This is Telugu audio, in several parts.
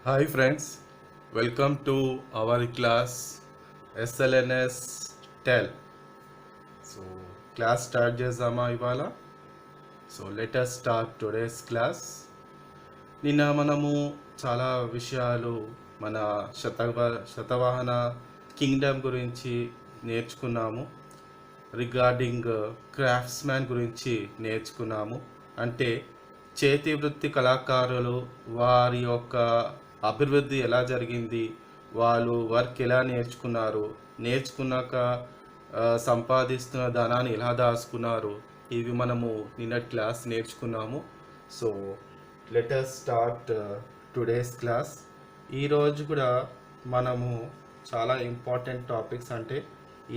Hi friends, welcome to our class SLNS TEL. So class start చేద్దామా ఇవాళ. So let us start today's class. నిన్న మనము చాలా విషయాలు మన శతవాహన కింగ్డమ్ గురించి నేర్చుకున్నాము. రిగార్డింగ్ క్రాఫ్ట్స్మ్యాన్ గురించి నేర్చుకున్నాము. అంటే చేతి వృత్తి కళాకారులు వారి యొక్క అభివృద్ధి ఎలా జరిగింది, వాళ్ళు వర్క్ ఎలా నేర్చుకున్నారు, నేర్చుకున్నాక సంపాదిస్తున్న ధనాన్ని ఎలా దాచుకున్నారు, ఇవి మనము నిన్నటి క్లాస్ నేర్చుకున్నాము. So let us start today's class. ఈరోజు కూడా మనము చాలా ఇంపార్టెంట్ టాపిక్స్, అంటే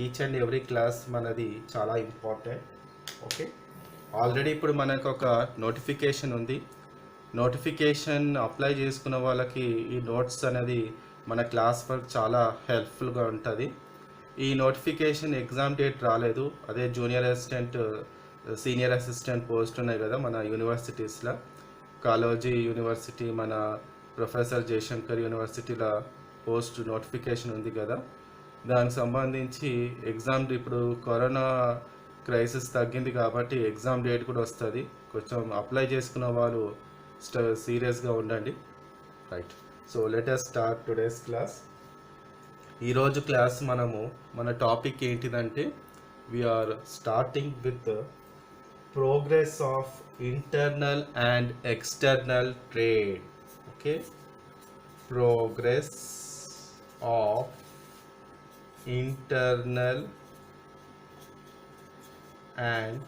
ఈచ్ అండ్ ఎవ్రీ క్లాస్ మనది చాలా ఇంపార్టెంట్. ఓకే, ఆల్రెడీ ఇప్పుడు మనకు ఒక నోటిఫికేషన్ ఉంది. నోటిఫికేషన్ అప్లై చేసుకున్న వాళ్ళకి ఈ నోట్స్ అనేది మన క్లాస్ వర్క్ చాలా హెల్ప్ఫుల్గా ఉంటుంది. ఈ నోటిఫికేషన్ ఎగ్జామ్ డేట్ రాలేదు. అదే junior assistant, senior assistant post ఉన్నాయి కదా మన యూనివర్సిటీస్లో. కాలోజీ యూనివర్సిటీ, మన ప్రొఫెసర్ జయశంకర్ యూనివర్సిటీలో పోస్ట్ నోటిఫికేషన్ ఉంది కదా, దానికి సంబంధించి ఎగ్జామ్ ఇప్పుడు కరోనా క్రైసిస్ తగ్గింది కాబట్టి ఎగ్జామ్ డేట్ కూడా వస్తుంది. కొంచెం అప్లై చేసుకున్న వాళ్ళు సీరియస్గా ఉండండి. Right, so let us start today's class. ఈరోజు క్లాస్ మన టాపిక్ ఏంటిదంటే we're starting with progress of internal and external trade. Okay, progress of internal and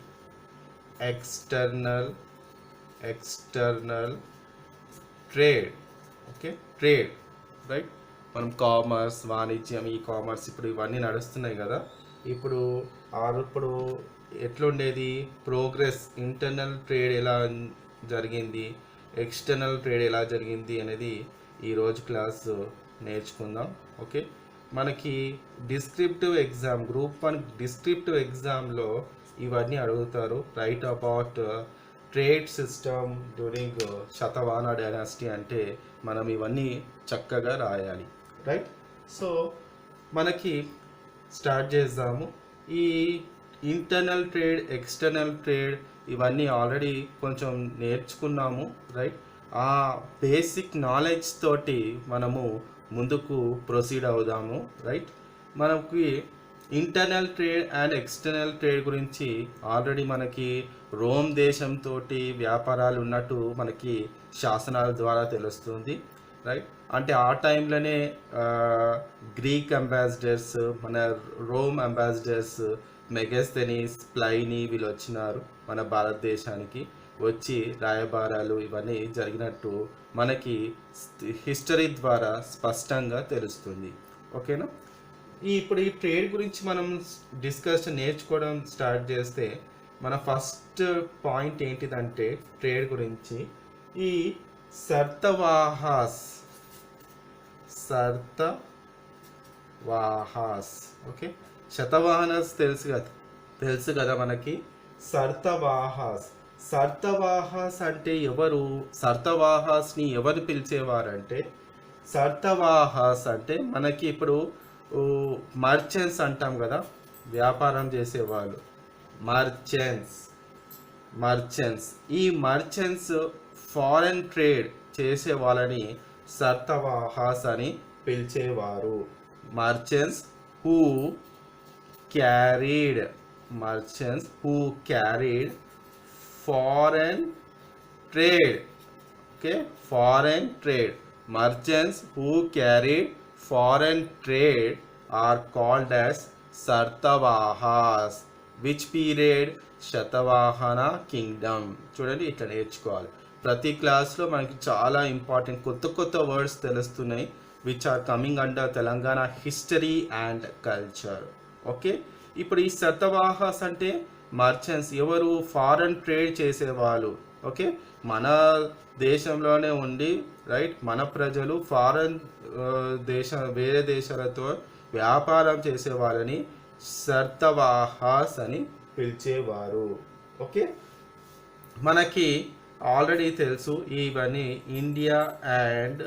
external trade. Okay, trade right. మనం కామర్స్, వాణిజ్యం, ఈ కామర్స్ ఇప్పుడు ఇవన్నీ నడుస్తున్నాయి కదా. ఇప్పుడు ఎట్లుండేది ప్రోగ్రెస్, ఇంటర్నల్ ట్రేడ్ ఎలా జరిగింది, ఎక్స్టర్నల్ ట్రేడ్ ఎలా జరిగింది అనేది ఈరోజు క్లాస్ నేర్చుకుందాం. ఓకే, మనకి డిస్క్రిప్టివ్ ఎగ్జామ్, గ్రూప్ 1 డిస్క్రిప్టివ్ ఎగ్జామ్లో ఇవన్నీ అడుగుతారు. Right about trade system during Satavahana dynasty అంటే మనం ఇవన్నీ చక్కగా రాయాలి. రైట్, సో మనకి స్టార్ట్ చేద్దాము. ఈ ఇంటర్నల్ ట్రేడ్, ఎక్స్టర్నల్ ట్రేడ్ ఇవన్నీ ఆల్రెడీ కొంచెం నేర్చుకున్నాము. రైట్, ఆ బేసిక్ నాలెడ్జ్ తోటి మనము ముందుకు ప్రొసీడ్ అవుదాము. రైట్, మనకి internal trade and external trade గురించి ఆల్రెడీ మనకి రోమ్ దేశంతో వ్యాపారాలు ఉన్నట్టు మనకి శాసనాల ద్వారా తెలుస్తుంది. రైట్, అంటే ఆ టైంలోనే గ్రీక్ అంబాసిడర్స్, మన రోమ్ అంబాసిడర్స్ మెగస్థెనీస్, ప్లైనీ వీళ్ళు వచ్చినారు మన భారతదేశానికి. వచ్చి రాయబారాలు ఇవన్నీ జరిగినట్టు మనకి హిస్టరీ ద్వారా స్పష్టంగా తెలుస్తుంది. ఓకేనా, ఇప్పుడు ఈ ట్రేడ్ గురించి మనం నేర్చుకోవడం స్టార్ట్ చేస్తే మన ఫస్ట్ పాయింట్ ఏంటిదంటే ట్రేడ్ గురించి ఈ సర్తవాహాస్. ఓకే, శతవాహనస్ తెలుసు కదా మనకి. సర్తవాహాస్ అంటే ఎవరు? సర్తవాహాస్ని ఎవరు పిలిచేవారంటే, సర్తవాహాస్ అంటే మనకి ఇప్పుడు మర్చెంట్స్ అంటాం కదా, వ్యాపారం చేసేవాళ్ళు, మర్చెంట్స్. ఈ మర్చెంట్స్ ఫారెన్ ట్రేడ్ చేసే వాళ్ళని సర్తవాహాస్ అని పిలిచేవారు. Merchants who carried foreign trade. Okay, foreign trade. Merchants who carried foreign trade are called as Sartavahas. Which period? Satavahana kingdom. చూడండి, ఇట్లా నేర్చుకోవాలి. ప్రతి క్లాస్లో మనకి చాలా ఇంపార్టెంట్ కొత్త వర్డ్స్ తెలుస్తున్నాయి, which are coming under Telangana history and culture. Okay, ఇప్పుడు ఈ శతవాహాస్ అంటే మర్చెంట్స్ ఎవరు? ఫారెన్ ట్రేడ్ చేసేవాళ్ళు. ఓకే, మన దేశంలోనే ఉండి, రైట్, మన ప్రజలు ఫారెన్ వేరే దేశాలతో వ్యాపారం చేసే వాళ్ళని సర్తవాహాస్ అని పిలిచేవారు. ఓకే, మనకి ఆల్రెడీ తెలుసు ఇవన్నీ ఇండియా అండ్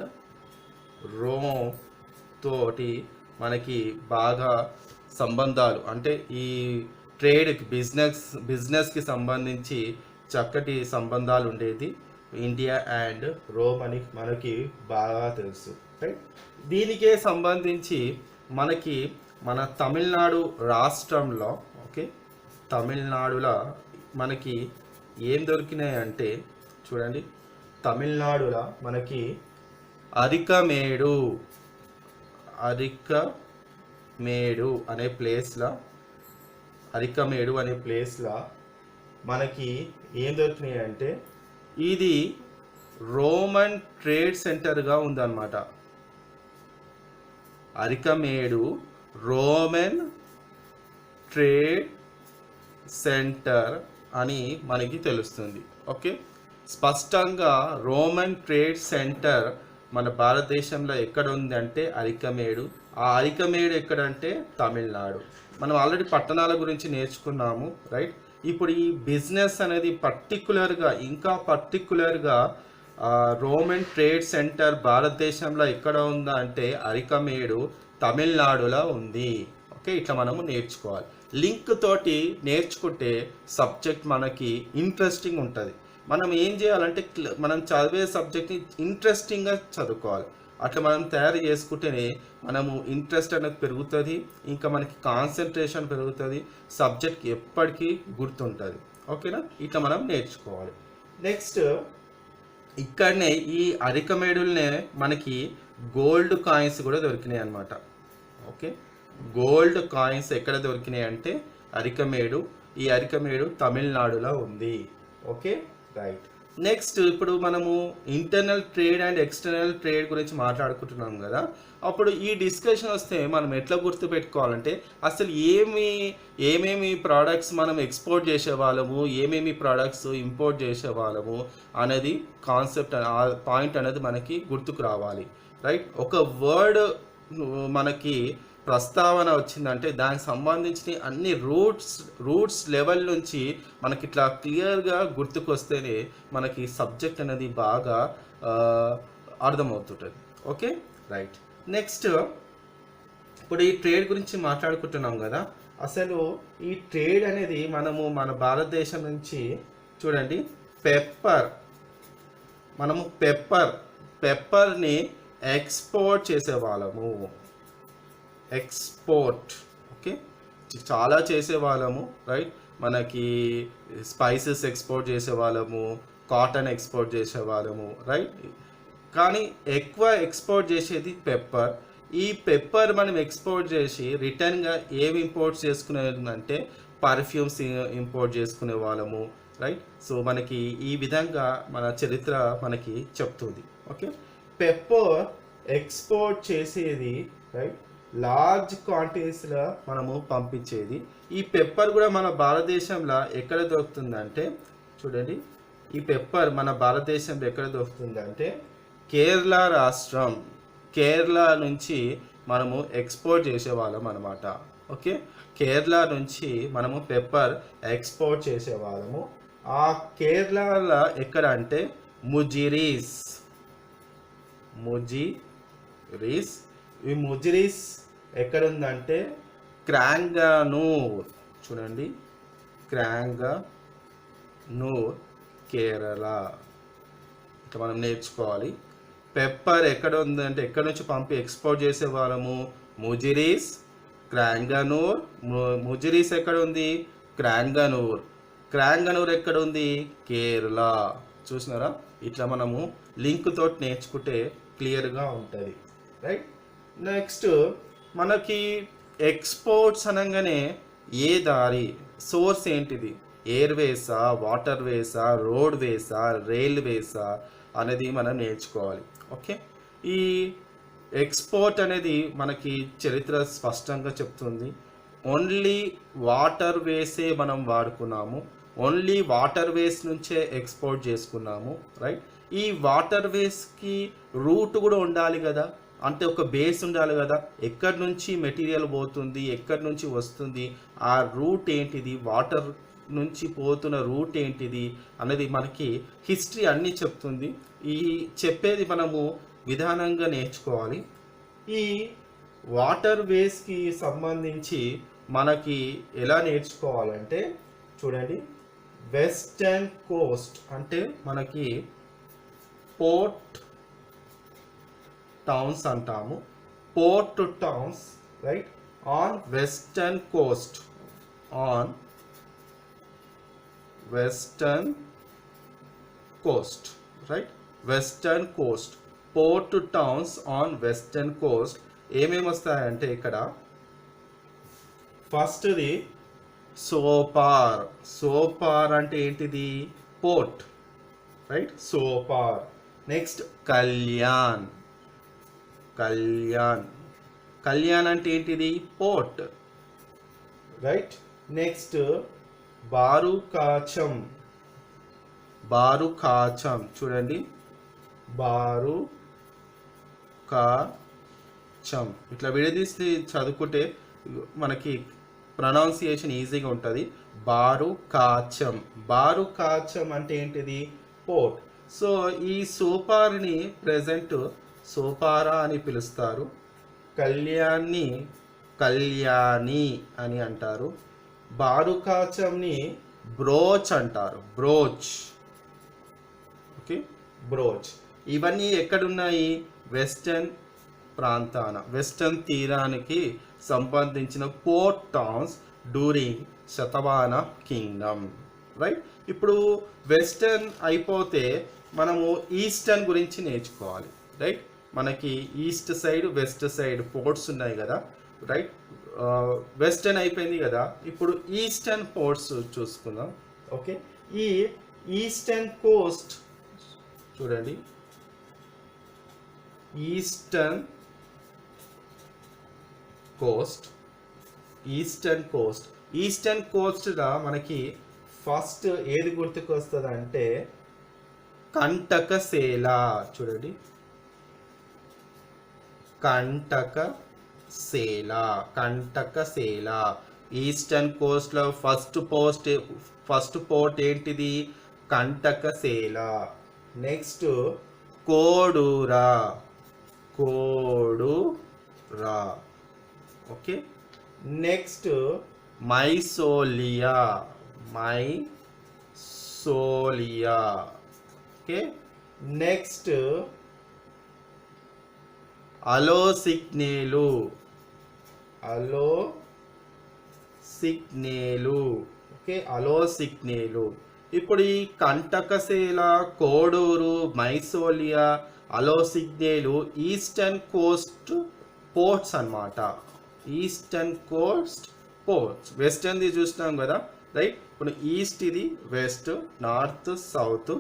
రోమ్ తోటి మనకి బాగా సంబంధాలు, అంటే ఈ ట్రేడ్కి బిజినెస్కి సంబంధించి చక్కటి సంబంధాలు ఉండేది ఇండియా అండ్ రోమ్ అని మనకి బాగా తెలుసు, రైట్. దీనికే సంబంధించి మనకి మన తమిళనాడు రాష్ట్రంలో, ఓకే, తమిళనాడులో మనకి ఏం దొరికినాయి అంటే చూడండి, తమిళనాడులో మనకి అరికమేడు అనే ప్లేస్లో మనకి ఏం దొరికినాయి అంటే ఇది రోమన్ ట్రేడ్ సెంటర్గా ఉందన్నమాట. అరికమేడు రోమన్ ట్రేడ్ సెంటర్ అని మనకి తెలుస్తుంది, ఓకే. స్పష్టంగా రోమన్ ట్రేడ్ సెంటర్ మన భారతదేశంలో ఎక్కడ ఉంది అంటే అరికమేడు. ఆ అరికమేడు ఎక్కడంటే తమిళనాడు. మనం ఆల్రెడీ పట్టణాల గురించి నేర్చుకున్నాము, రైట్. ఇప్పుడు ఈ బిజినెస్ అనేది ఇంకా పర్టికులర్గా రోమన్ ట్రేడ్ సెంటర్ భారతదేశంలో ఎక్కడ ఉందా అంటే అరికమేడు తమిళనాడులో ఉంది, ఓకే. ఇట్లా మనము నేర్చుకోవాలి. లింక్ తోటి నేర్చుకుంటే సబ్జెక్ట్ మనకి ఇంట్రెస్టింగ్ ఉంటుంది. మనం ఏం చేయాలంటే మనం చదివే సబ్జెక్ట్ని ఇంట్రెస్టింగ్గా చదువుకోవాలి. అట్లా మనం తయారు చేసుకుంటేనే మనము ఇంట్రెస్ట్ అనేది పెరుగుతుంది, ఇంకా మనకి కాన్సన్ట్రేషన్ పెరుగుతుంది, సబ్జెక్ట్ ఎప్పటికీ గుర్తుంటుంది, ఓకేనా. ఇట్లా మనం నేర్చుకోవాలి. నెక్స్ట్ ఇక్కడనే ఈ అరికమేడులనే మనకి గోల్డ్ కాయిన్స్ కూడా దొరికినాయి అన్నమాట, ఓకే. గోల్డ్ కాయిన్స్ ఎక్కడ దొరికినాయి అంటే అరికమేడు. ఈ అరికమేడు తమిళనాడులో ఉంది, ఓకే, రైట్. నెక్స్ట్ ఇప్పుడు మనము internal trade and external trade గురించి మాట్లాడుకుంటున్నాం కదా. అప్పుడు ఈ డిస్కషన్ వస్తే మనం ఎట్లా గుర్తుపెట్టుకోవాలంటే అసలు ఏమేమి ప్రోడక్ట్స్ మనం ఎక్స్పోర్ట్ చేసేవాళ్ళము, ఏమేమి ప్రోడక్ట్స్ ఇంపోర్ట్ చేసేవాళ్ళము అనేది కాన్సెప్ట్, ఆ పాయింట్ అనేది మనకి గుర్తుకు రావాలి, రైట్. ఒక వర్డ్ మనకి ప్రస్తావన వచ్చిందంటే దానికి సంబంధించిన అన్ని రూట్స్ లెవెల్ నుంచి మనకి ఇట్లా క్లియర్గా గుర్తుకొస్తేనే మనకి సబ్జెక్ట్ అనేది బాగా అర్థమవుతుంటుంది, ఓకే, రైట్. నెక్స్ట్ ఇప్పుడు ఈ ట్రేడ్ గురించి మాట్లాడుకుంటున్నాం కదా. అసలు ఈ ట్రేడ్ అనేది మనము మన భారతదేశం నుంచి చూడండి, మనము పెప్పర్ని ఎక్స్పోర్ట్ చేసేవాళ్ళము, ఓకే, చాలా చేసేవాళ్ళము, రైట్. మనకి స్పైసెస్ ఎక్స్పోర్ట్ చేసేవాళ్ళము, కాటన్ ఎక్స్పోర్ట్ చేసేవాళ్ళము, రైట్. కానీ ఎక్కువ ఎక్స్పోర్ట్ చేసేది పెప్పర్. ఈ పెప్పర్ మనం ఎక్స్పోర్ట్ చేసి రిటర్న్గా ఏమి ఇంపోర్ట్ చేసుకునేదంటే పర్ఫ్యూమ్స్ ఇంపోర్ట్ చేసుకునే వాళ్ళము, రైట్. సో మనకి ఈ విధంగా మన చరిత్ర మనకి చెప్తుంది, ఓకే. పెప్పర్ ఎక్స్పోర్ట్ చేసేది, రైట్, లార్జ్ క్వాంటిటీస్లో మనము పంపించేది. ఈ పెప్పర్ కూడా మన భారతదేశంలో ఎక్కడ దొరుకుతుందంటే చూడండి, ఈ పెప్పర్ మన భారతదేశంలో ఎక్కడ దొరుకుతుందంటే కేరళ రాష్ట్రం, కేరళ నుంచి మనము ఎక్స్పోర్ట్ చేసేవాళ్ళం అనమాట, ఓకే. కేరళ నుంచి మనము పెప్పర్ ఎక్స్పోర్ట్ చేసేవాళ్ళము. ఆ కేరళలో ఎక్కడ అంటే ముజిరీస్. ఈ ముజిరీస్ ఎక్కడ ఉందంటే క్రాంగనూర్, చూడండి, క్రాంగనూర్, కేరళ. ఇట్లా మనం నేర్చుకోవాలి. పెప్పర్ ఎక్కడ ఉందంటే ఎక్కడ నుంచి పంపి ఎక్స్పోర్ట్ చేసేవాళ్ళము ముజిరీస్, క్రాంగనూర్. ముజిరీస్ ఎక్కడ ఉంది? క్రాంగనూర్. క్రాంగనూర్ ఎక్కడ ఉంది? కేరళ. చూసినారా? ఇట్లా మనము లింక్ తోటి నేర్చుకుంటే క్లియర్గా ఉంటుంది, రైట్. నెక్స్ట్ మనకి ఎక్స్పోర్ట్స్ అనగానే ఏ దారి, సోర్స్ ఏంటిది, ఎయిర్వేసా, వాటర్ వేసా, రోడ్ వేసా, రైల్వేసా అనేది మనం నేర్చుకోవాలి, ఓకే. ఈ ఎక్స్పోర్ట్ అనేది మనకి చరిత్ర స్పష్టంగా చెప్తుంది. ఓన్లీ వాటర్ వేసే మనం వాడుకున్నాము, ఓన్లీ వాటర్ వేస్ నుంచే ఎక్స్పోర్ట్ చేసుకున్నాము, రైట్. ఈ వాటర్ వేస్కి రూట్ కూడా ఉండాలి కదా, అంటే ఒక బేస్ ఉండాలి కదా, ఎక్కడి నుంచి మెటీరియల్ పోతుంది, ఎక్కడి నుంచి వస్తుంది, ఆ రూట్ ఏంటిది, వాటర్ నుంచి పోతున్న రూట్ ఏంటిది అనేది మనకి హిస్టరీ అన్నీ చెప్తుంది. ఈ చెప్పేది మనము విధానంగా నేర్చుకోవాలి. ఈ వాటర్ వేస్కి సంబంధించి మనకి ఎలా నేర్చుకోవాలంటే చూడండి, వెస్టర్న్ కోస్ట్ అంటే మనకి పోర్ట్ టౌన్స్ అంటాము. Port towns, right, on western coast, on western coast, right, western coast, port towns on western coast. ఏమేమి వస్తాయంటే ఇక్కడ ఫస్ట్ది సోపార్. సోపార్ అంటే ఏంటిది? Port, right, Sopara. Next Kalyan. Kalyan, Kalyan అంటే ఏంటిది? Port, right. Next Bharukacham. Bharukacham చూడండి, బారుకాచం. ఇట్లా విడదీసి చదువుకుంటే మనకి ప్రొనౌన్సియేషన్ ఈజీగా ఉంటుంది. బారుకాచం. బారుకాచం అంటే ఏంటిది? పోర్ట్. సో ఈ సోపార్ని ప్రెజెంట్ సోపారా అని పిలుస్తారు. కళ్యాణ్ని కళ్యాణి అని అంటారు. బారుకాచంని బ్రోచ్ అంటారు. బ్రోచ్, ఓకే, బ్రోచ్. ఇవన్నీ ఎక్కడున్నాయి? వెస్టర్న్ ప్రాంతాన, వెస్టర్న్ తీరానికి సంబంధించిన port towns during Satavahana kingdom, right. ఇప్పుడు వెస్టర్న్ అయిపోతే మనము ఈస్టర్న్ గురించి నేర్చుకోవాలి, రైట్. మనకి east side west side ports ఉన్నాయి కదా, రైట్. వెస్టర్న్ అయిపోయింది కదా, ఇప్పుడు ఈస్టర్న్ పోర్ట్స్ చూసుకుందాం. ఓకే, ఈ ఈస్టర్న్ కోస్ట్ చూడండి, eastern coast, eastern coast. Eastern కోస్ట్గా మనకి ఫస్ట్ ఏది గుర్తుకు వస్తుంది అంటే కంటకశేల. చూడండి, Kantakasela, Kantakasela. Eastern కోస్ట్లో first port ఏంటిది? Kantakasela. Next Kodura, Kodura, okay. Next Maisolia, Maisolia, okay. Next Allosygne, Allosygne, okay, Allosygne. ఇప్పుడు ఈ Kantakasela, Koduru, Maisolia, Allosygne eastern coast ports అన్నమాట. Eastern coast ports. వెస్టర్న్ది చూసినాం కదా, రైట్. ఇప్పుడు ఈస్ట్ ఇది వెస్ట్, నార్త్, సౌత్,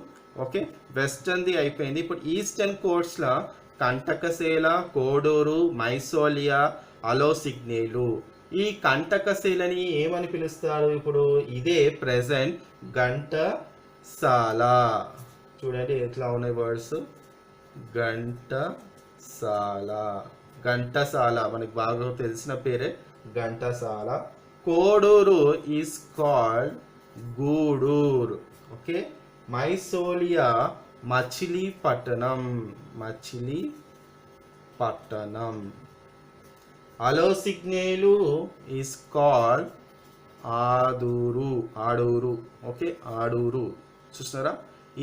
ఓకే. వెస్టర్న్ది అయిపోయింది. ఇప్పుడు ఈస్టర్న్ కోస్ట్లా కంటకశేల, కోడూరు, మైసోలియా, అలోసిగ్నేలు. ఈ కంటకశేలని ఏమని పిలుస్తారు? ఇప్పుడు ఇదే ప్రెజెంట్ ఘంటసాల. చూడండి ఎట్లా ఉన్నాయి వర్డ్స్. ఘంటసాల, ఘంటసాల మనకి బాగా తెలిసిన పేరే Ghantasala. Koduru is called Guduru, okay. Maisolia Machilipatnam, Machilipatnam. Allosygne is called Aduru, Aduru, okay, Aduru. చూస్తున్నారా?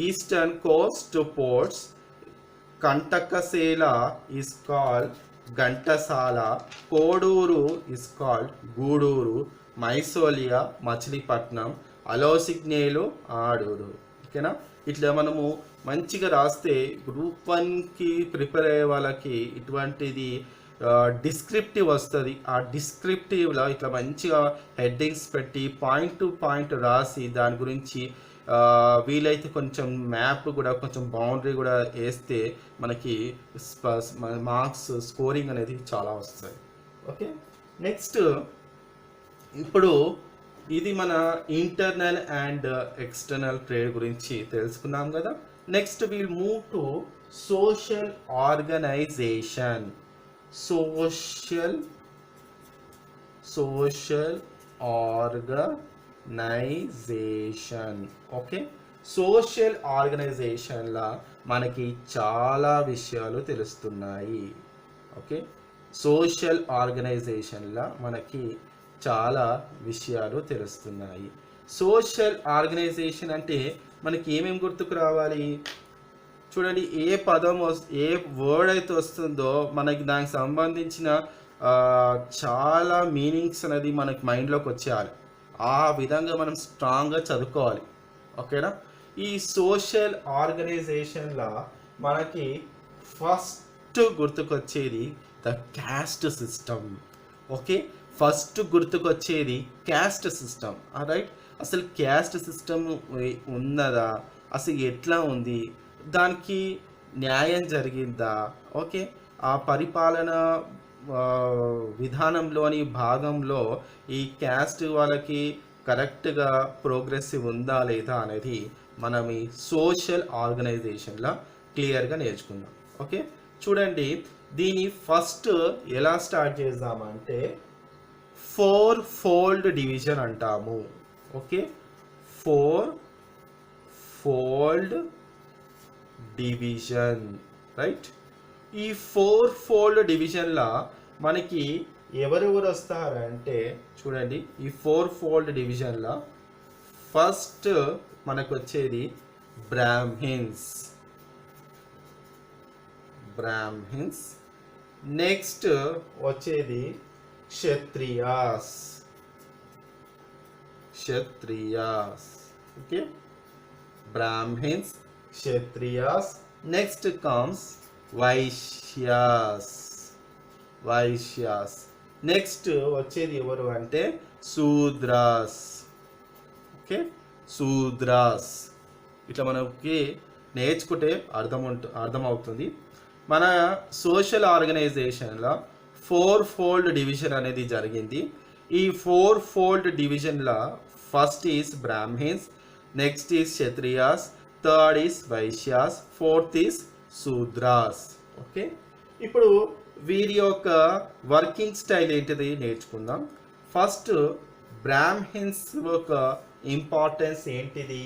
Eastern coast ports. Kantakasela is called Ghantasala, Koduru is called Guduru, Maisolia Machilipatnam, Allosygne Aduru, ఓకేనా. ఇట్లా మనము మంచిగా రాస్తే గ్రూప్ 1కి ప్రిపేర్ అయ్యే వాళ్ళకి ఇటువంటిది డిస్క్రిప్టివ్ వస్తుంది. ఆ డిస్క్రిప్టివ్లో ఇట్లా మంచిగా హెడ్డింగ్స్ పెట్టి పాయింట్ టు పాయింట్ రాసి దాని గురించి వీలైతే కొంచెం మ్యాప్ కూడా కొంచెం బౌండరీ కూడా వేస్తే మనకి మార్క్స్ స్కోరింగ్ అనేది చాలా వస్తాయి, ఓకే. నెక్స్ట్ ఇప్పుడు ఇది మన ఇంటర్నల్ అండ్ ఎక్స్టర్నల్ ట్రేడ్ గురించి తెలుసుకున్నాం కదా. Next we'll move to social organization. Social organization, okay. Social ఆర్గనైజేషన్ల మనకి చాలా విషయాలు తెలుస్తున్నాయి. ఓకే, సోషల్ ఆర్గనైజేషన్ల మనకి చాలా విషయాలు తెలుస్తున్నాయి. సోషల్ ఆర్గనైజేషన్ అంటే మనకి ఏమేమి గుర్తుకు రావాలి? చూడండి, ఏ పదం ఏ వర్డ్ అయితే వస్తుందో మనకి దానికి సంబంధించిన చాలా మీనింగ్స్ అనేది మనకి మైండ్లోకి వచ్చేయాలి. ఆ విధంగా మనం స్ట్రాంగ్గా చదువుకోవాలి. ఓకేనా? ఈ సోషల్ ఆర్గనైజేషన్లో మనకి ఫస్ట్ గుర్తుకొచ్చేది the caste system. Okay, first గుర్తుకొచ్చేది క్యాస్ట్ సిస్టమ్. రైట్, అసలు క్యాస్ట్ సిస్టమ్ ఉన్నదా, అసలు ఎట్లా ఉంది, దానికి న్యాయం జరిగిందా? ఓకే, ఆ పరిపాలన విధానంలోని భాగంలో ఈ క్యాస్ట్ వాళ్ళకి కరెక్ట్గా ప్రోగ్రెసివ్ ఉందా లేదా అనేది మనం ఈ సోషల్ ఆర్గనైజేషన్లో క్లియర్గా నేర్చుకుందాం. ఓకే, చూడండి, దీని ఫస్ట్ ఎలా స్టార్ట్ చేద్దామంటే 4-fold డివిజన్ అంటాము. Okay, 4-fold division. రైట్, ఈ 4-fold డివిజన్లో మనకి ఎవరెవరు వస్తారంటే చూడండి, ఈ 4-fold డివిజన్లో ఫస్ట్ మనకు వచ్చేది బ్రాహ్మిన్స్. నెక్స్ట్ వచ్చేది Kshatriyas. Okay, Brahmins, Kshatriyas. Next comes Vaishyas. Next వచ్చేది ఎవరు అంటే శూద్రాస్. ఓకే, శూద్రాస్. ఇట్లా మనకి నేర్చుకుంటే అర్థమవుతుంది. మన సోషల్ ఆర్గనైజేషన్లో 4-fold డివిజన్ అనేది జరిగింది. ఈ 4-fold డివిజన్లో first is Brahmins, next is Kshatriyas, third is Vaishyas, fourth is Shudras. Okay, ఇప్పుడు వీరి యొక్క వర్కింగ్ స్టైల్ ఏంటిది నేర్చుకుందాం. ఫస్ట్ బ్రాహ్మిన్స్ యొక్క ఇంపార్టెన్స్ ఏంటిది,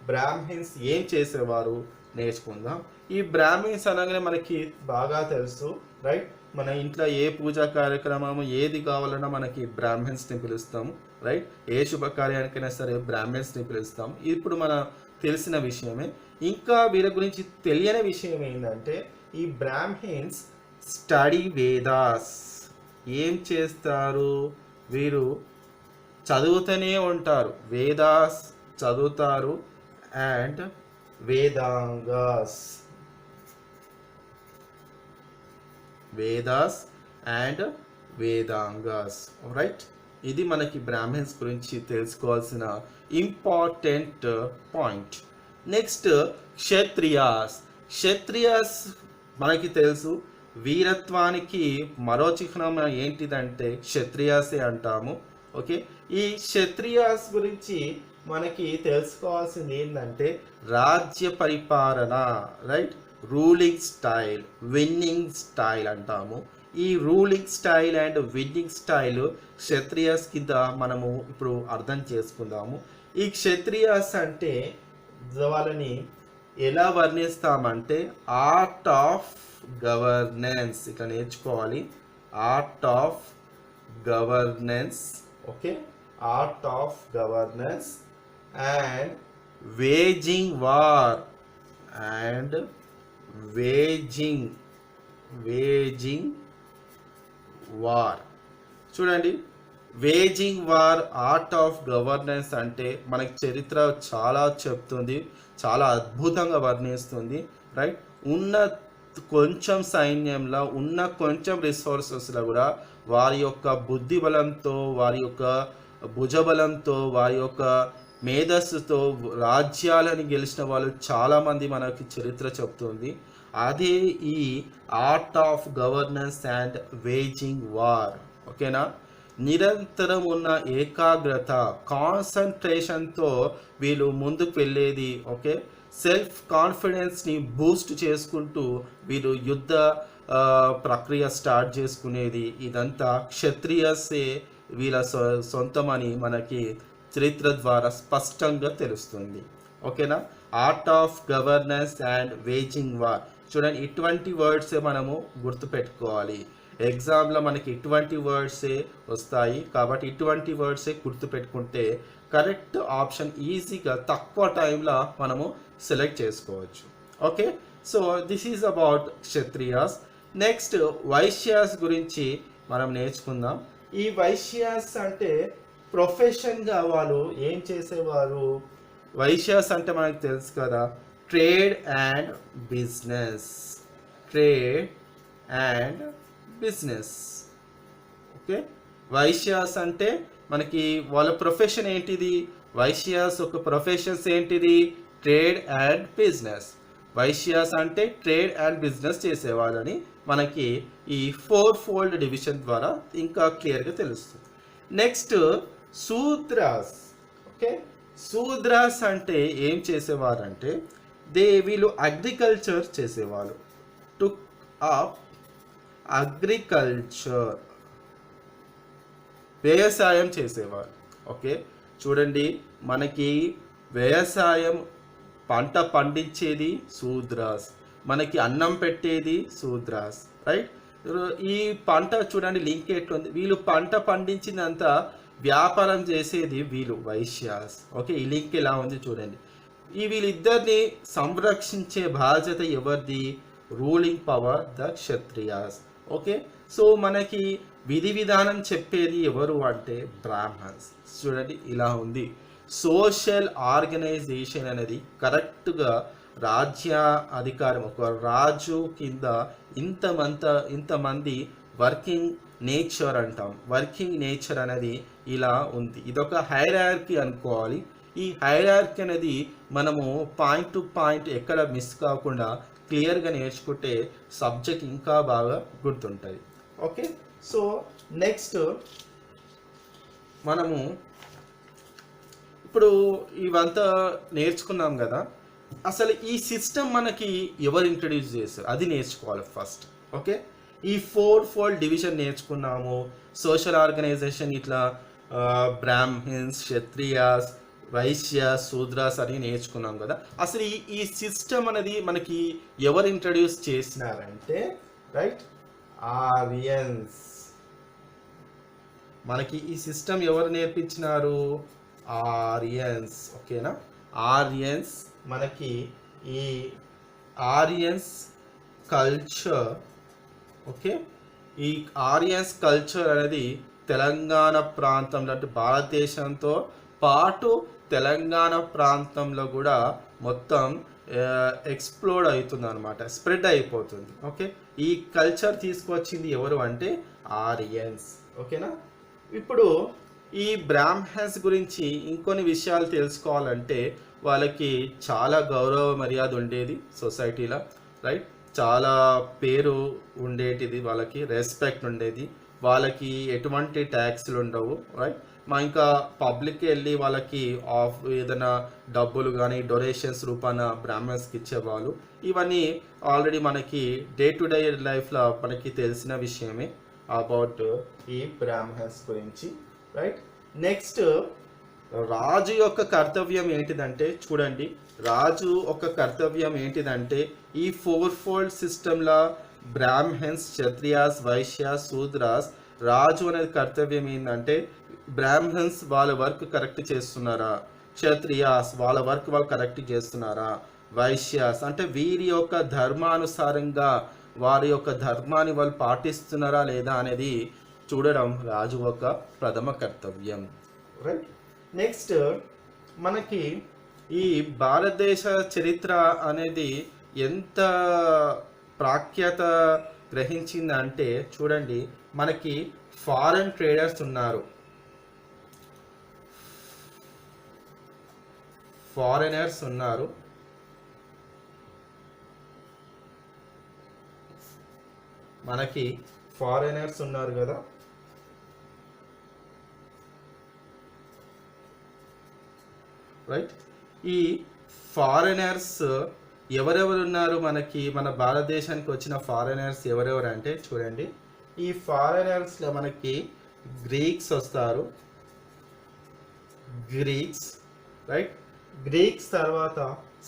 బ్రాహ్మిన్స్ ఏం చేసేవారు నేర్చుకుందాం. ఈ బ్రాహ్మిన్స్ అనగానే మనకి బాగా తెలుసు. రైట్, మన ఇంట్లో ఏ పూజా కార్యక్రమము ఏది కావాలన్నా మనకి బ్రాహ్మిన్స్ని పిలుస్తాము. రైట్, ఏ శుభకార్యానికైనా సరే బ్రాహ్మిన్స్ని పిలుస్తాము. ఇప్పుడు మన తెలిసిన విషయమే. ఇంకా వీరి గురించి తెలియని విషయం ఏంటంటే ఈ బ్రాహ్మిన్స్ స్టడీ వేదాస్. ఏం చేస్తారు వీరు? చదువుతూనే ఉంటారు, వేదాస్ చదువుతారు and Vedas and Vedangas. Right, ఇది మనకి బ్రాహ్మిన్స్ గురించి తెలుసుకోవాల్సిన ఇంపార్టెంట్ పాయింట్. నెక్స్ట్ క్షత్రియాస్ మనకి తెలుసు, వీరత్వానికి మరో చిహ్నం ఏంటిదంటే క్షత్రియాసే అంటాము. ఓకే, ఈ క్షత్రియాస్ గురించి మనకి తెలుసుకోవాల్సింది ఏంటంటే రాజ్య పరిపాలన. Right, ruling style, winnowing style అంటాము. ఈ ruling style and winnowing style Kshatriyas కింద మనము ఇప్పుడు అర్థం చేసుకుందాము. ఈ క్షత్రియాస్ అంటే వాళ్ళని ఎలా వర్ణిస్తామంటే ఆర్ట్ ఆఫ్ గవర్నెన్స్. ఇక్కడ నేర్చుకోవాలి, art of governance. Okay, art of governance and waging war చూడండి, waging war, art of governance అంటే మనకి చరిత్ర చాలా చెప్తుంది, చాలా అద్భుతంగా వర్ణిస్తుంది. రైట్, ఉన్న కొంచెం సైన్యంలో ఉన్న కొంచెం రిసోర్సెస్లో కూడా వారి యొక్క బుద్ధి బలంతో, వారి యొక్క భుజబలంతో, వారి యొక్క మేధస్సుతో రాజ్యాలను గెలిచిన వాళ్ళు చాలామంది మనకి చరిత్ర చెప్తుంది. అదే ఈ art of governance and waging war. ఓకేనా, నిరంతరం ఉన్న ఏకాగ్రత, కాన్సన్ట్రేషన్తో వీళ్ళు ముందుకు వెళ్ళేది. ఓకే, సెల్ఫ్ కాన్ఫిడెన్స్ని బూస్ట్ చేసుకుంటూ వీళ్ళు యుద్ధ ప్రక్రియ స్టార్ట్ చేసుకునేది. ఇదంతా క్షత్రియసే వీళ్ళ సొంతమని మనకి చరిత్ర ద్వారా స్పష్టంగా తెలుస్తుంది. ఓకేనా. Art of governance and waging war. చూడండి, ఇటువంటి వర్డ్సే మనము గుర్తుపెట్టుకోవాలి. ఎగ్జామ్లో మనకి ఇటువంటి వర్డ్సే వస్తాయి కాబట్టి ఇటువంటి వర్డ్సే గుర్తుపెట్టుకుంటే కరెక్ట్ ఆప్షన్ ఈజీగా తక్కువ టైంలో మనము సెలెక్ట్ చేసుకోవచ్చు. Okay, so this is about Kshatriyas. Next Vaishyas గురించి మనం నేర్చుకుందాం. ఈ వైశ్యాస్ అంటే ప్రొఫెషన్గా వాళ్ళు ఏం చేసేవారు? వైశ్యాస్ అంటే మనకు తెలుసు కదా, trade and business. Trade and business. Okay, Vaishyas అంటే మనకి వాళ్ళ ప్రొఫెషన్ ఏంటిది? వైశ్యాస్ ఒక ప్రొఫెషన్స్ ఏంటిది? Trade and business. వైశ్యాస్ అంటే ట్రేడ్ అండ్ బిజినెస్ చేసేవాళ్ళని మనకి ఈ 4-fold డివిజన్ ద్వారా ఇంకా క్లియర్గా తెలుస్తుంది. నెక్స్ట్ శూద్రాస్. ఓకే, శూద్రాస్ అంటే ఏం చేసేవారంటే వీళ్ళు అగ్రికల్చర్ చేసేవాళ్ళు. టుక్ అప్ అగ్రికల్చర్, వ్యవసాయం చేసేవారు. ఓకే, చూడండి, మనకి వ్యవసాయం పంట పండించేది శూద్రాస్, మనకి అన్నం పెట్టేది శూద్రాస్, రైట్. ఈ పంట చూడండి లింక్ ఎట్లుంది, వీళ్ళు పంట పండించిందంతా వ్యాపారం చేసేది వీళ్ళు వైశ్యాస్. ఓకే, ఈ లింక్ ఎలా ఉంది చూడండి. వీళ్ళిద్దరిని సంరక్షించే బాధ్యత ఎవరిది? Ruling power the Kshatriyas. Okay, so మనకి విధి విధానం చెప్పేది ఎవరు అంటే బ్రాహ్మణ్స్. చూడండి ఇలా ఉంది. సోషల్ ఆర్గనైజేషన్ అనేది కరెక్ట్గా రాజ్య అధికారం, ఒక రాజు కింద ఇంతమంది వర్కింగ్ నేచర్ అంటాం. వర్కింగ్ నేచర్ అనేది ఇలా ఉంది. ఇదొక హైరార్కీ అనుకోవాలి. ఈ హైరార్కీ అనేది మనము పాయింట్ టు పాయింట్ ఎక్కడ మిస్ కాకుండా క్లియర్గా నేర్చుకుంటే సబ్జెక్ట్ ఇంకా బాగా గుర్తుంటుంది. ఓకే, సో నెక్స్ట్ మనము ఇప్పుడు ఇవంతా నేర్చుకున్నాం కదా, అసలు ఈ సిస్టమ్ మనకి ఎవరు ఇంట్రడ్యూస్ చేస్తారు అది నేర్చుకోవాలి ఫస్ట్. ఓకే, ఈ 4-fold డివిజన్ నేర్చుకున్నాము. సోషల్ ఆర్గనైజేషన్ ఇట్లా బ్రాహ్మిన్స్, క్షత్రియాస్, వైశ్యాస్, శూద్రాస్ అని నేర్చుకున్నాం కదా. అసలు ఈ సిస్టమ్ అనేది మనకి ఎవరు ఇంట్రడ్యూస్ చేసినారంటే రైట్, ఆర్యన్స్. మనకి ఈ సిస్టమ్ ఎవరు నేర్పించినారు? ఆర్యన్స్. ఓకేనా, ఆర్యన్స్. మనకి ఈ ఆర్యన్స్ కల్చర్, ఓకే, ఈ ఆర్యన్స్ కల్చర్ అనేది తెలంగాణ ప్రాంతంలో అంటే భారతదేశంతో పాటు తెలంగాణ ప్రాంతంలో కూడా మొత్తం ఎక్స్ప్లోడ్ అవుతుంది అనమాట, స్ప్రెడ్ అయిపోతుంది. ఓకే, ఈ కల్చర్ తీసుకొచ్చింది ఎవరు అంటే ఆర్యన్స్. ఓకేనా, ఇప్పుడు ఈ బ్రాహ్మణ్స్ గురించి ఇంకొన్ని విషయాలు తెలుసుకోవాలంటే వాళ్ళకి చాలా గౌరవ మర్యాద ఉండేది సొసైటీలో, రైట్. చాలా పేరు ఉండేటిది, వాళ్ళకి రెస్పెక్ట్ ఉండేది, వాళ్ళకి ఎటువంటి ట్యాక్స్లు ఉండవు, రైట్. ఇంకా పబ్లిక్కి వెళ్ళి వాళ్ళకి ఏదైనా డబ్బులు కానీ డొనేషన్స్ రూపాన బ్రాహ్మణ్స్కి ఇచ్చేవాళ్ళు. ఇవన్నీ ఆల్రెడీ మనకి డే టు డే లైఫ్లో మనకి తెలిసిన విషయమే అబౌట్ ఈ బ్రాహ్మణ్స్ గురించి, రైట్. నెక్స్ట్ రాజు యొక్క కర్తవ్యం ఏంటిదంటే చూడండి, రాజు ఒక కర్తవ్యం ఏంటిదంటే ఈ 4-fold సిస్టంలో బ్రాహ్మణ్స్, క్షత్రియాస్, వైశ్యాస్, శూద్రాస్, రాజు అనేది కర్తవ్యం ఏంటంటే బ్రాహ్మణ్స్ వాళ్ళ వర్క్ కరెక్ట్ చేస్తున్నారా, క్షత్రియాస్ వాళ్ళ వర్క్ వాళ్ళు కరెక్ట్ చేస్తున్నారా, వైశ్యాస్ అంటే వీరి యొక్క ధర్మానుసారంగా వారి యొక్క ధర్మాన్ని వాళ్ళు పాటిస్తున్నారా లేదా అనేది చూడడం రాజు యొక్క ప్రథమ కర్తవ్యం, రైట్. నెక్స్ట్ మనకి ఈ భారతదేశ చరిత్ర అనేది ఎంత ప్రాఖ్యాత గ్రహించిందంటే చూడండి, మనకి ఫారెన్ ట్రేడర్స్ ఉన్నారు, ఫారెనర్స్ ఉన్నారు, మనకి ఫారెనర్స్ ఉన్నారు కదా. రైట్, ఈ ఫారెనర్స్ ఎవరెవరు ఉన్నారు? మనకి మన భారతదేశానికి వచ్చిన ఫారెనర్స్ ఎవరెవరు అంటే చూడండి, ఈ ఫారెనర్స్లో మనకి గ్రీక్స్ వస్తారు, గ్రీక్స్, రైట్. గ్రీక్స్ తర్వాత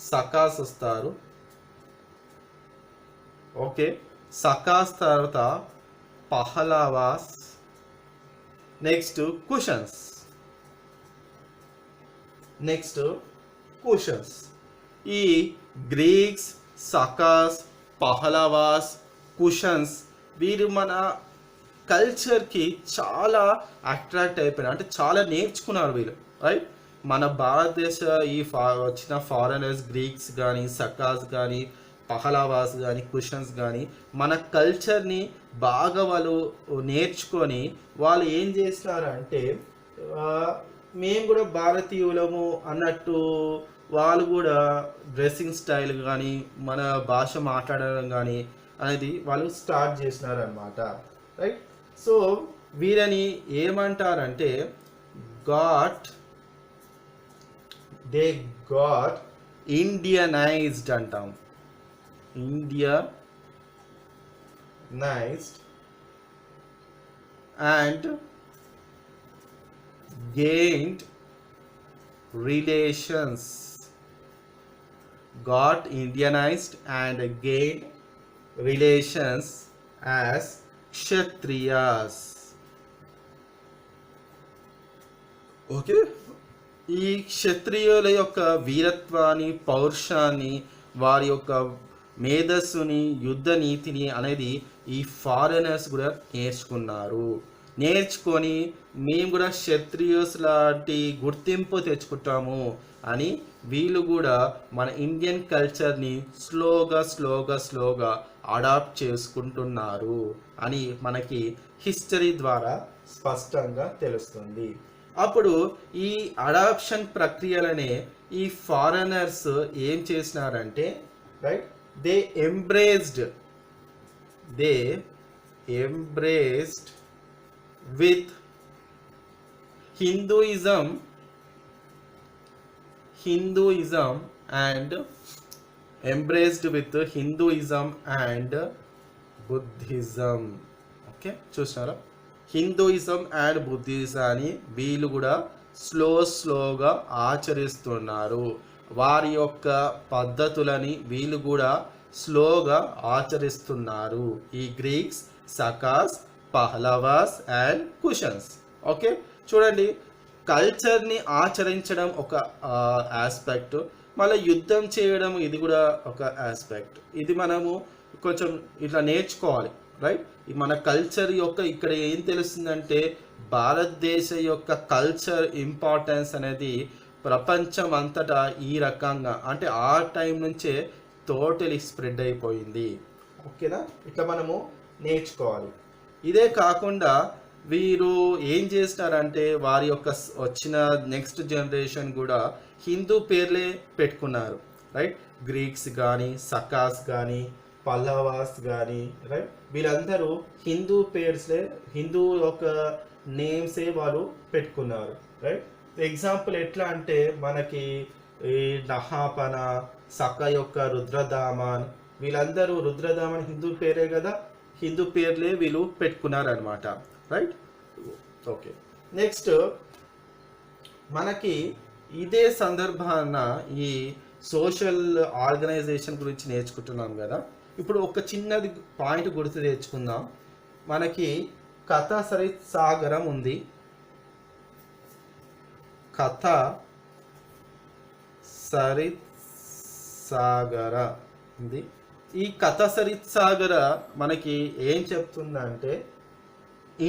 సకాస్ వస్తారు. ఓకే, సకాస్ తర్వాత పహలవాస్, నెక్స్ట్ కుషన్స్. ఈ గ్రీక్స్, సకాస్, పహలవాస్, కుషన్స్ వీరు మన కల్చర్కి చాలా అట్రాక్ట్ అయిపోయినారు, అంటే చాలా నేర్చుకున్నారు వీళ్ళు, రైట్. మన భారతదేశ వచ్చిన ఫారెనర్స్, గ్రీక్స్ కానీ, సకాస్ కానీ, పహలవాస్ కానీ, కుషన్స్ కానీ మన కల్చర్ని బాగా వాళ్ళు నేర్చుకొని వాళ్ళు ఏం చేస్తారంటే మేము కూడా భారతీయులము అన్నట్టు వాళ్ళు కూడా డ్రెస్సింగ్ స్టైల్ కానీ మన భాష మాట్లాడడం కానీ అనేది వాళ్ళు స్టార్ట్ చేసినారనమాట, రైట్. సో వీరని ఏమంటారంటే దే గాట్ ఇండియనైజ్డ్ అంటాం. Indianised and gained relations. Got Indianized and gained relations as Kshatriyas. Okay, ఈ క్షత్రియుల యొక్క వీరత్వాన్ని, పౌరుషాన్ని, వారి యొక్క మేధస్సుని, యుద్ధ నీతిని అనేది ఈ ఫారెనర్స్ కూడా నేర్చుకొని మేము కూడా క్షత్రియుస్ లాంటి గుర్తింపు తెచ్చుకుంటాము అని వీళ్ళు కూడా మన ఇండియన్ కల్చర్ని స్లోగా అడాప్ట్ చేసుకుంటున్నారు అని మనకి హిస్టరీ ద్వారా స్పష్టంగా తెలుస్తుంది. అప్పుడు ఈ అడాప్షన్ ప్రక్రియలనే ఈ ఫారెనర్స్ ఏం చేసినారంటే, right, they embraced with Hinduism and Buddhism. Okay, చూసినారా, హిందూయిజం అండ్ బుద్ధిజాన్ని వీళ్ళు కూడా స్లోగా ఆచరిస్తున్నారు. వారి యొక్క పద్ధతులని వీళ్ళు కూడా స్లోగా ఆచరిస్తున్నారు, ఈ గ్రీక్స్, సకాస్, పహలవాస్ అండ్ కుషన్స్. ఓకే, చూడండి, కల్చర్ని ఆచరించడం ఒక ఆస్పెక్ట్, మళ్ళీ యుద్ధం చేయడం ఇది కూడా ఒక ఆస్పెక్ట్. ఇది మనము కొంచెం ఇట్లా నేర్చుకోవాలి, రైట్. మన కల్చర్ యొక్క ఇక్కడ ఏం తెలుస్తుందంటే భారతదేశ యొక్క కల్చర్ ఇంపార్టెన్స్ అనేది ప్రపంచం అంతటా ఈ రకంగా, అంటే ఆ టైం నుంచే టోటలీ స్ప్రెడ్ అయిపోయింది. ఓకేనా, ఇట్లా మనము నేర్చుకోవాలి. ఇదే కాకుండా వీరు ఏం చేస్తారంటే వారి యొక్క వచ్చిన నెక్స్ట్ జనరేషన్ కూడా హిందూ పేర్లే పెట్టుకున్నారు, రైట్. గ్రీక్స్ కానీ, సకాస్ కానీ, పల్లవాస్ కానీ, రైట్, వీళ్ళందరూ హిందూ పేర్స్లే, హిందూ యొక్క నేమ్సే వాళ్ళు పెట్టుకున్నారు, రైట్. ఎగ్జాంపుల్ ఎట్లా అంటే మనకి ఈ నహాపన, సక యొక్క రుద్రదామన్, వీళ్ళందరూ రుద్రదామన్ హిందూ పేరే కదా, హిందూ పేర్లే వీళ్ళు పెట్టుకున్నారు అనమాట, రైట్. ఓకే, నెక్స్ట్ మనకి ఇదే సందర్భాన ఈ సోషల్ ఆర్గనైజేషన్ గురించి నేర్చుకుంటున్నాం కదా. ఇప్పుడు ఒక చిన్నది పాయింట్ గుర్తు తెచ్చుకుందాం. మనకి కథా సరిత్ సాగరం ఉంది, కథా సరిత్ సాగర ఉంది. ఈ కథా సరిత్ సాగర మనకి ఏం చెప్తుందంటే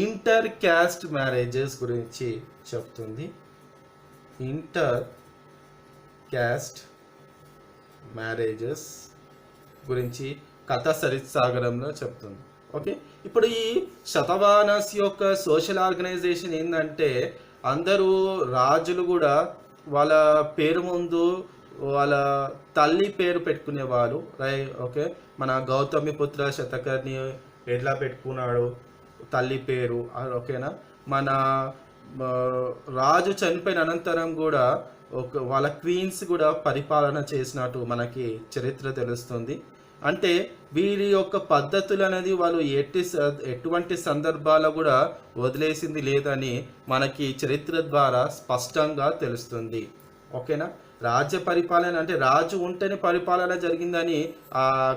ఇంటర్ క్యాస్ట్ మ్యారేజెస్ గురించి చెప్తుంది. ఇంటర్ క్యాస్ట్ మ్యారేజెస్ గురించి కథా సరిత్ సాగరంలో చెప్తుంది. ఓకే, ఇప్పుడు ఈ శతవానస్ యొక్క సోషల్ ఆర్గనైజేషన్ ఏంటంటే అందరూ రాజులు కూడా వాళ్ళ పేరు ముందు వాళ్ళ తల్లి పేరు పెట్టుకునేవారు, రైట్. ఓకే, మన గౌతమిపుత్ర శతకర్ణి ఎట్లా పెట్టుకున్నాడు తల్లి పేరు, ఓకేనా. మన రాజు చనిపోయిన అనంతరం కూడా వాళ్ళ క్వీన్స్ కూడా పరిపాలన చేసినట్టు మనకి చరిత్ర తెలుస్తుంది. అంటే వీరి యొక్క పద్ధతులు అనేది వాళ్ళు ఎటువంటి సందర్భాల్లో కూడా వదిలేసింది లేదని మనకి చరిత్ర ద్వారా స్పష్టంగా తెలుస్తుంది. ఓకేనా, రాజ్య పరిపాలన అంటే రాజు ఉంటేనే పరిపాలన జరిగిందని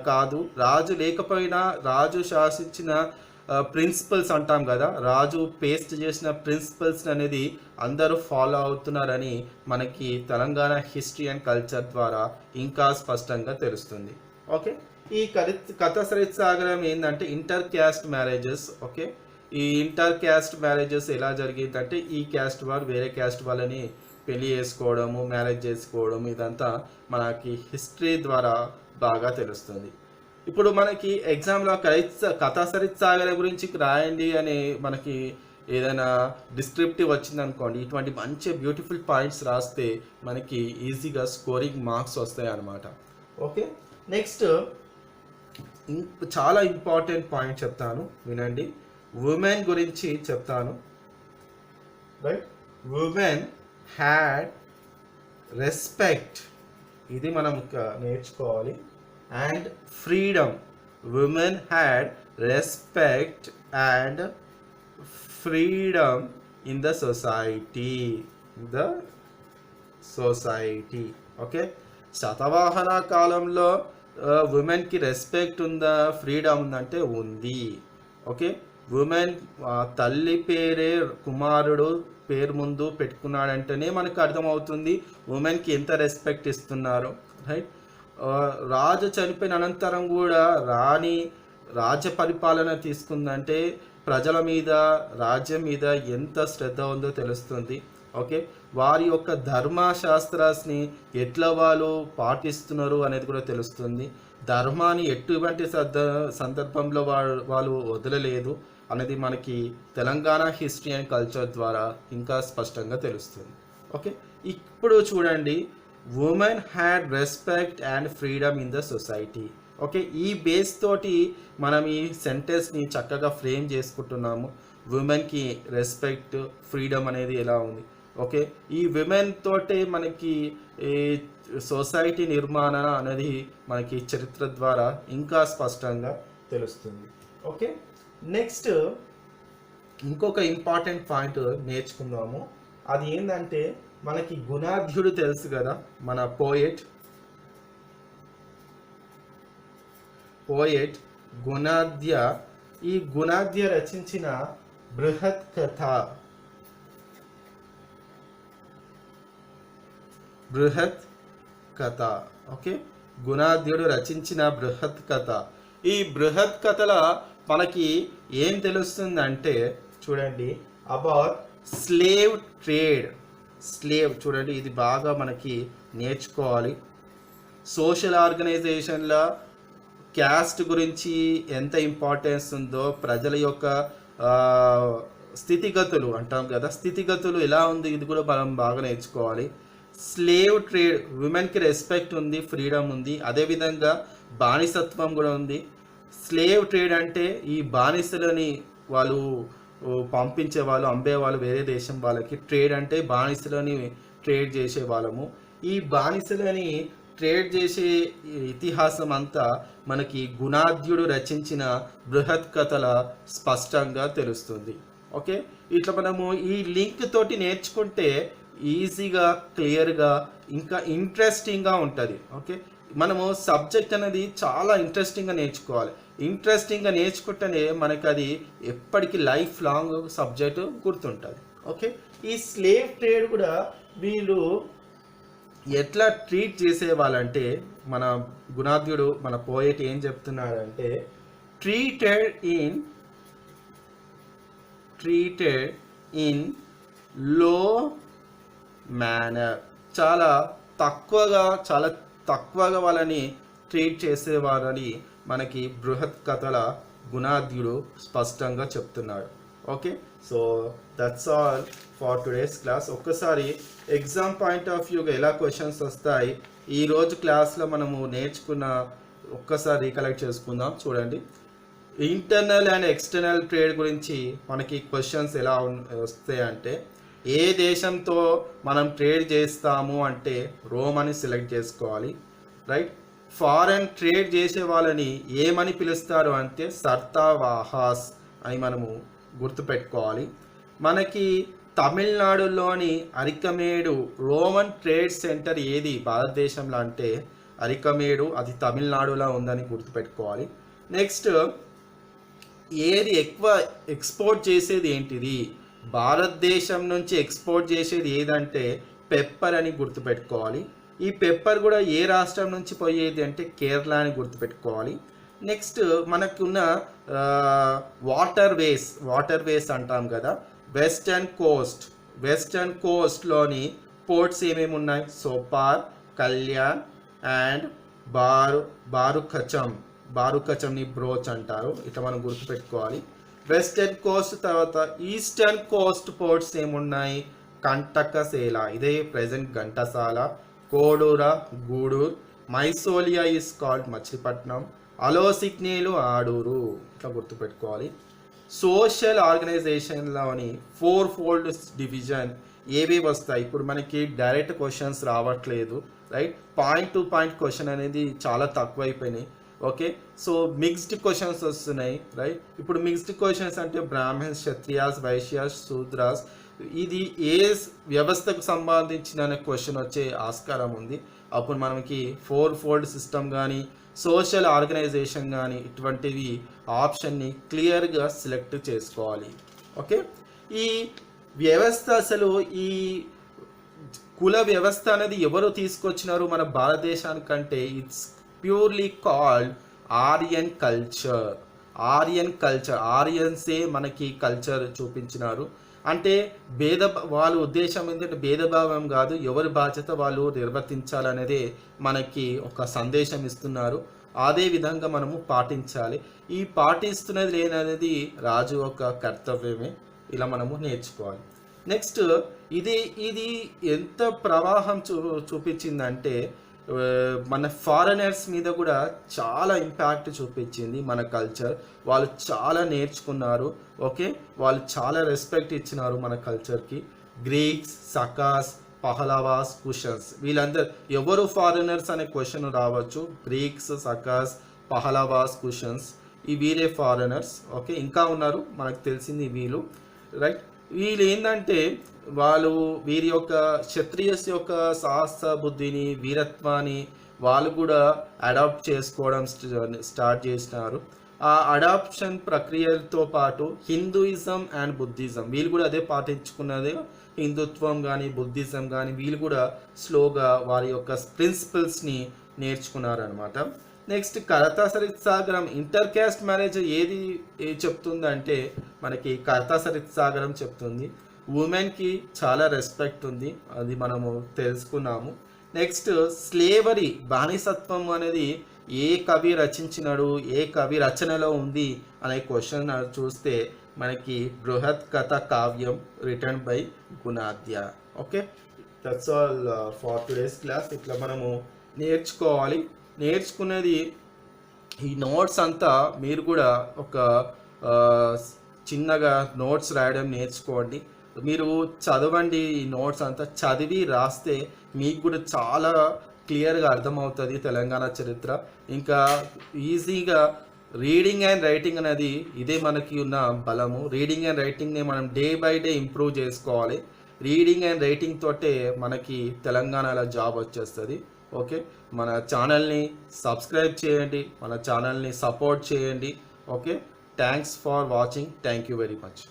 కాదు. రాజు లేకపోయినా రాజు శాసించిన ప్రిన్సిపల్స్ అంటాం కదా, రాజు పేస్ట్ చేసిన ప్రిన్సిపల్స్ అనేది అందరూ ఫాలో అవుతున్నారని మనకి తెలంగాణ హిస్టరీ అండ్ కల్చర్ ద్వారా ఇంకా స్పష్టంగా తెలుస్తుంది. ఓకే, ఈ కథ సరిత్సాగరం ఏంటంటే ఇంటర్ క్యాస్ట్ మ్యారేజెస్. ఓకే, ఈ ఇంటర్ క్యాస్ట్ మ్యారేజెస్ ఎలా జరిగిందంటే ఈ క్యాస్ట్ వారు వేరే క్యాస్ట్ వాళ్ళని పెళ్లి చేసుకోవడము, మ్యారేజ్ చేసుకోవడం, ఇదంతా మనకి హిస్టరీ ద్వారా బాగా తెలుస్తుంది. ఇప్పుడు మనకి ఎగ్జామ్లో కథా సరిత్సాగర గురించి రాయండి అని మనకి ఏదైనా డిస్క్రిప్టివ్ వచ్చింది అనుకోండి, ఇటువంటి మంచి బ్యూటిఫుల్ పాయింట్స్ రాస్తే మనకి ఈజీగా స్కోరింగ్ మార్క్స్ వస్తాయి అన్నమాట. ఓకే, నెక్స్ట్ చాలా ఇంపార్టెంట్ పాయింట్ చెప్తాను, వినండి. ఉమెన్ గురించి చెప్తాను. రైట్, ఉమెన్ హ్యాడ్ రెస్పెక్ట్, ఇది మనం నేర్చుకోవాలి. And freedom, women had respect and freedom in the society. Okay, Satavahana కాలంలో ఉమెన్కి రెస్పెక్ట్ ఉందా, ఫ్రీడమ్ ఉందంటే ఉంది. ఓకే, ఉమెన్ తల్లి పేరే కుమారుడు పేరు ముందు పెట్టుకున్నాడంటేనే మనకు అర్థమవుతుంది ఉమెన్కి ఎంత రెస్పెక్ట్ ఇస్తున్నారు. రైట్, రాజు చనిపోయిన అనంతరం కూడా రాణి రాజ్య పరిపాలన తీసుకుందంటే ప్రజల మీద, రాజ్యం మీద ఎంత శ్రద్ధ ఉందో తెలుస్తుంది. ఓకే, వారి యొక్క ధర్మశాస్త్రాన్ని ఎట్లా వాళ్ళు పాటిస్తున్నారు అనేది కూడా తెలుస్తుంది. ధర్మాన్ని ఎటువంటి సందర్భంలో వాళ్ళు వదలలేదు అనేది మనకి తెలంగాణ హిస్టరీ అండ్ కల్చర్ ద్వారా ఇంకా స్పష్టంగా తెలుస్తుంది. ఓకే, ఇప్పుడు చూడండి, women had respect and freedom in the society. Okay, ఈ బేస్ తోటి మనం ఈ సెంటెన్స్ని చక్కగా ఫ్రేమ్ చేసుకుంటున్నాము. ఉమెన్కి రెస్పెక్ట్, ఫ్రీడమ్ అనేది ఎలా ఉంది. ఓకే, ఈ విమెన్ తోటే మనకి ఈ సొసైటీ నిర్మాణం అనేది మనకి చరిత్ర ద్వారా ఇంకా స్పష్టంగా తెలుస్తుంది. ఓకే, నెక్స్ట్ ఇంకొక ఇంపార్టెంట్ పాయింట్ నేర్చుకుందాము. అది ఏంటంటే మనకి గుణాఢ్యుడు తెలుసు కదా, మన పోయెట్ గుణాద్య. ఈ గుణాద్య రచించిన బృహత్ కథ. ఓకే, గుణాద్యుడు రచించిన బృహత్ కథ. ఈ బృహత్ కథల మనకి ఏం తెలుస్తుందంటే చూడండి, అబౌట్ స్లేవ్ ట్రేడ్. చూడండి, ఇది బాగా మనకి నేర్చుకోవాలి. సోషల్ ఆర్గనైజేషన్లో క్యాస్ట్ గురించి ఎంత ఇంపార్టెన్స్ ఉందో, ప్రజల యొక్క స్థితిగతులు అంటాం కదా, స్థితిగతులు ఎలా ఉంది ఇది కూడా మనం బాగా నేర్చుకోవాలి. స్లేవ్ ట్రేడ్, విమెన్కి రెస్పెక్ట్ ఉంది, ఫ్రీడమ్ ఉంది, అదేవిధంగా బానిసత్వం కూడా ఉంది. స్లేవ్ ట్రేడ్ అంటే ఈ బానిసలని వాళ్ళు పంపించేవాళ్ళు, అమ్మేవాళ్ళు వేరే దేశం వాళ్ళకి. ట్రేడ్ అంటే బానిసలని ట్రేడ్ చేసే వాళ్ళము. ఈ బానిసలని ట్రేడ్ చేసే ఇతిహాసం అంతా మనకి గుణాఢ్యుడు రచించిన బృహత్ కథల స్పష్టంగా తెలుస్తుంది. ఓకే, ఇట్లా మనము ఈ లింక్ తోటి నేర్చుకుంటే ఈజీగా, క్లియర్గా, ఇంకా ఇంట్రెస్టింగ్గా ఉంటుంది. ఓకే, మనము సబ్జెక్ట్ అనేది చాలా ఇంట్రెస్టింగ్గా నేర్చుకోవాలి. ఇంట్రెస్టింగ్గా నేర్చుకుంటేనే మనకి అది ఎప్పటికీ లైఫ్ లాంగ్ సబ్జెక్టు గుర్తుంటుంది. ఓకే, ఈ స్లేవ్ ట్రేడ్ కూడా వీళ్ళు ఎట్లా ట్రీట్ చేసేవాళ్ళంటే మన గుణాఢ్యుడు, మన పోయెట్ ఏం చెప్తున్నాడంటే ట్రీటెడ్ ఇన్ లో మేనర్. చాలా తక్కువగా వాళ్ళని ట్రీట్ చేసేవారని మనకి బృహత్ కథల గుణాఢ్యుడు స్పష్టంగా చెప్తున్నాడు. Okay, so that's all for today's class. ఒక్కసారి ఎగ్జామ్ పాయింట్ ఆఫ్ వ్యూగా ఎలా క్వశ్చన్స్ వస్తాయి ఈరోజు క్లాస్లో మనము నేర్చుకున్న ఒక్కసారి రీకలెక్ట్ చేసుకుందాం. చూడండి, ఇంటర్నల్ అండ్ ఎక్స్టర్నల్ ట్రేడ్ గురించి మనకి క్వశ్చన్స్ ఎలా వస్తాయి అంటే, ఏ దేశంతో మనం ట్రేడ్ చేస్తాము అంటే రోమ్ అని సెలెక్ట్ చేసుకోవాలి. రైట్, ఫారెన్ ట్రేడ్ చేసే వాళ్ళని ఏమని పిలుస్తారు అంటే సర్తావాహాస్ అని మనము గుర్తుపెట్టుకోవాలి. మనకి తమిళనాడులోని అరికమేడు రోమన్ ట్రేడ్ సెంటర్ ఏది భారతదేశంలో అంటే అరికమేడు, అది తమిళనాడులో ఉందని గుర్తుపెట్టుకోవాలి. నెక్స్ట్, ఏది ఎక్కువ ఎక్స్పోర్ట్ చేసేది ఏంటిది, భారతదేశం నుంచి ఎక్స్పోర్ట్ చేసేది ఏదంటే పెప్పర్ అని గుర్తుపెట్టుకోవాలి. ఈ పెప్పర్ కూడా ఏ రాష్ట్రం నుంచి పోయేది అంటే కేరళ అని గుర్తుపెట్టుకోవాలి. నెక్స్ట్, మనకున్న వాటర్ వేస్ అంటాం కదా, వెస్టర్న్ కోస్ట్లోని పోర్ట్స్ ఏమేమి ఉన్నాయి, సోపార్, కళ్యాణ్ అండ్ బారుకచంని బ్రోచ్ అంటారు. ఇట్లా మనం గుర్తుపెట్టుకోవాలి. వెస్టర్న్ కోస్ట్ తర్వాత ఈస్టర్న్ కోస్ట్ పోర్ట్స్ ఏమున్నాయి, కంటకసేల, ఇదే present Ghantasala, Kodura, Guduru, Maisolia is called Machilipatnam, Allosygne Aduru, ఇట్లా గుర్తుపెట్టుకోవాలి. సోషల్ ఆర్గనైజేషన్లోని 4-fold డివిజన్ ఏవి వస్తాయి, ఇప్పుడు మనకి డైరెక్ట్ క్వశ్చన్స్ రావట్లేదు, right, point to point question అనేది చాలా తక్కువైపోయినాయి. ఓకే, సో మిక్స్డ్ క్వశ్చన్స్ వస్తున్నాయి, రైట్. ఇప్పుడు మిక్స్డ్ క్వశ్చన్స్ అంటే బ్రాహ్మణ్స్, క్షత్రియాస్, వైశ్యాస్, శూద్రాస్, ఇది ఏ వ్యవస్థకు సంబంధించిన క్వశ్చన్ వచ్చే ఆస్కారం ఉంది. అప్పుడు మనకి 4-fold సిస్టమ్ కానీ సోషల్ ఆర్గనైజేషన్ కానీ ఇటువంటివి ఆప్షన్ని క్లియర్గా సెలెక్ట్ చేసుకోవాలి. ఓకే, ఈ వ్యవస్థ అసలు ఈ కుల వ్యవస్థ అనేది ఎవరు తీసుకొచ్చినారు మన భారతదేశానికంటే, it's purely called Aryan culture. ఆర్యన్సే మనకి కల్చర్ చూపించినారు. అంటే వాళ్ళ ఉద్దేశం ఏంటంటే భేదభావం కాదు, ఎవరి బాధ్యత వాళ్ళు నిర్వర్తించాలనేదే మనకి ఒక సందేశం ఇస్తున్నారు. అదే విధంగా మనము పాటించాలి. ఈ పాటిస్తున్నది లేననేది రాజు ఒక కర్తవ్యమే, ఇలా మనము నేర్చుకోవాలి. నెక్స్ట్, ఇది ఎంత ప్రవాహం చూపించిందంటే మన ఫారినర్స్ మీద కూడా చాలా ఇంపాక్ట్ చూపించింది మన కల్చర్. వాళ్ళు చాలా నేర్చుకున్నారు. ఓకే, వాళ్ళు చాలా రెస్పెక్ట్ ఇచ్చినారు మన కల్చర్కి. గ్రీక్స్, సకాస్, పహలవాస్, కుషన్స్, వీళ్ళందరూ ఎవరు ఫారినర్స్ అనే క్వశ్చన్ రావచ్చు. గ్రీక్స్, సకాస్, పహలవాస్, కుషన్స్, ఈ వీరే ఫారినర్స్. ఓకే, ఇంకా ఉన్నారు మనకు తెలిసింది వీళ్ళు, రైట్. వీళ్ళు ఏంటంటే వీరి యొక్క క్షత్రియస్ యొక్క సాహస బుద్ధిని, వీరత్వాన్ని వాళ్ళు కూడా అడాప్ట్ చేసుకోవడం స్టార్ట్ చేసినారు. ఆ అడాప్షన్ ప్రక్రియతో పాటు హిందూయిజం అండ్ బుద్ధిజం వీళ్ళు కూడా అదే పాటించుకున్నదే. హిందుత్వం కానీ బుద్ధిజం కానీ వీళ్ళు కూడా స్లోగా వారి యొక్క ప్రిన్సిపల్స్ని నేర్చుకున్నారనమాట. నెక్స్ట్, కరతా సరిత్సాగరం ఇంటర్ క్యాస్ట్ మ్యారేజ్ ఏది చెప్తుందంటే మనకి కరతా సరిత్సాగరం చెప్తుంది. ఉమెన్కి చాలా రెస్పెక్ట్ ఉంది, అది మనము తెలుసుకున్నాము. నెక్స్ట్, స్లేవరీ బానిసత్వం అనేది ఏ కవి రచించినాడు, ఏ కవి రచనలో ఉంది అనే క్వశ్చన్ చూస్తే మనకి బృహత్ కథ కావ్యం written by Gunadhya. Okay, that's all for today's class. ఇట్లా మనము నేర్చుకోవాలి. నేర్చుకునేది ఈ నోట్స్ అంతా మీరు కూడా ఒక చిన్నగా నోట్స్ రాయడం నేర్చుకోండి. మీరు చదవండి, ఈ నోట్స్ అంతా చదివి రాస్తే మీకు కూడా చాలా క్లియర్గా అర్థమవుతుంది తెలంగాణ చరిత్ర. ఇంకా ఈజీగా రీడింగ్ అండ్ రైటింగ్ అనేది ఇదే మనకి ఉన్న బలము. రీడింగ్ అండ్ రైటింగ్ని మనం డే బై డే ఇంప్రూవ్ చేసుకోవాలి. రీడింగ్ అండ్ రైటింగ్ తోటే మనకి తెలంగాణలో జాబ్ వచ్చేస్తుంది. ఓకే, మన ఛానల్ని సబ్స్క్రైబ్ చేయండి, మన ఛానల్ని సపోర్ట్ చేయండి. Okay, thanks for watching. Thank you very much.